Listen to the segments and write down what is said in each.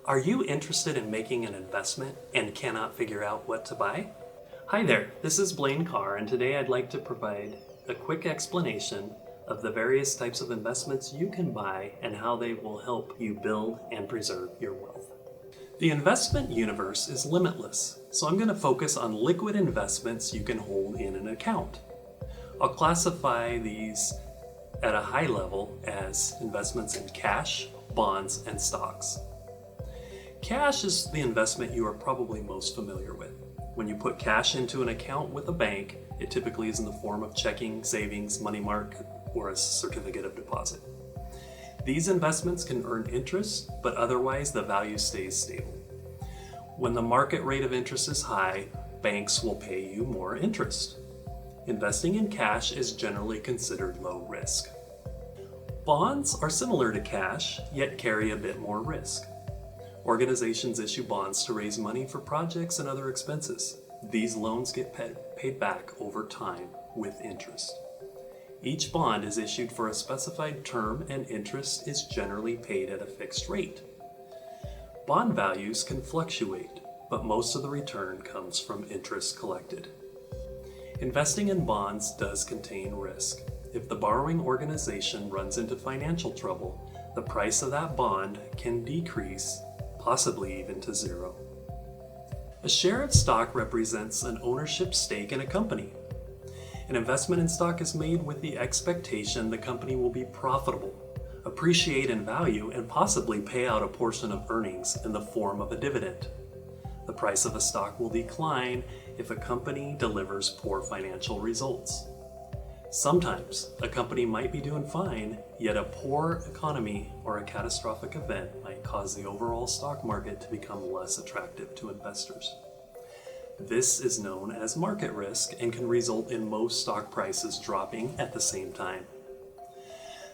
Are you interested in making an investment and cannot figure out what to buy? Hi there, this is Blaine Carr, and today I'd like to provide a quick explanation of the various types of investments you can buy and how they will help you build and preserve your wealth. The investment universe is limitless, so I'm going to focus on liquid investments you can hold in an account. I'll classify these at a high level as investments in cash, bonds, and stocks. Cash is the investment you are probably most familiar with. When you put cash into an account with a bank, it typically is in the form of checking, savings, money market, or a certificate of deposit. These investments can earn interest, but otherwise the value stays stable. When the market rate of interest is high, banks will pay you more interest. Investing in cash is generally considered low risk. Bonds are similar to cash, yet carry a bit more risk. Organizations issue bonds to raise money for projects and other expenses. These loans get paid back over time with interest. Each bond is issued for a specified term and interest is generally paid at a fixed rate. Bond values can fluctuate, but most of the return comes from interest collected. Investing in bonds does contain risk. If the borrowing organization runs into financial trouble, the price of that bond can decrease, possibly even to zero. A share of stock represents an ownership stake in a company. An investment in stock is made with the expectation the company will be profitable, appreciate in value, and possibly pay out a portion of earnings in the form of a dividend. The price of a stock will decline if a company delivers poor financial results. Sometimes a company might be doing fine, yet a poor economy or a catastrophic event might cause the overall stock market to become less attractive to investors. This is known as market risk and can result in most stock prices dropping at the same time.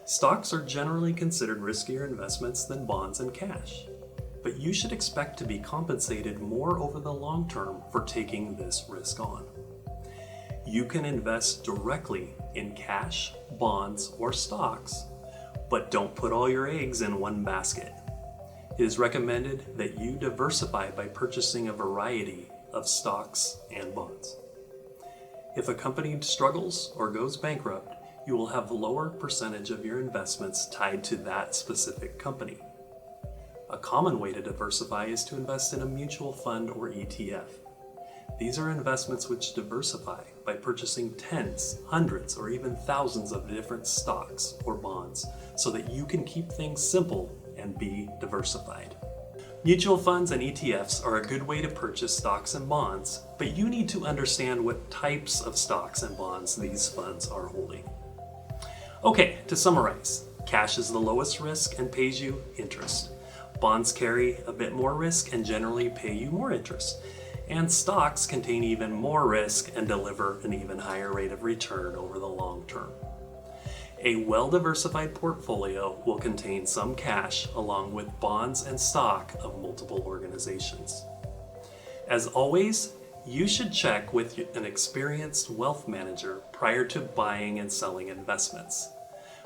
Stocks are generally considered riskier investments than bonds and cash, but you should expect to be compensated more over the long term for taking this risk on. You can invest directly in cash, bonds, or stocks, but don't put all your eggs in one basket. It is recommended that you diversify by purchasing a variety of stocks and bonds. If a company struggles or goes bankrupt, you will have a lower percentage of your investments tied to that specific company. A common way to diversify is to invest in a mutual fund or ETF. These are investments which diversify by purchasing tens, hundreds, or even thousands of different stocks or bonds so that you can keep things simple and be diversified. Mutual funds and ETFs are a good way to purchase stocks and bonds, but you need to understand what types of stocks and bonds these funds are holding. Okay, to summarize, cash is the lowest risk and pays you interest. Bonds carry a bit more risk and generally pay you more interest. And stocks contain even more risk and deliver an even higher rate of return over the long term. A well-diversified portfolio will contain some cash along with bonds and stock of multiple organizations. As always, you should check with an experienced wealth manager prior to buying and selling investments.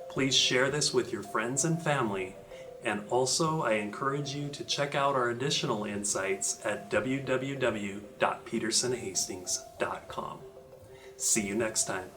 Please share this with your friends and family. And also, I encourage you to check out our additional insights at www.petersenhastings.com. See you next time.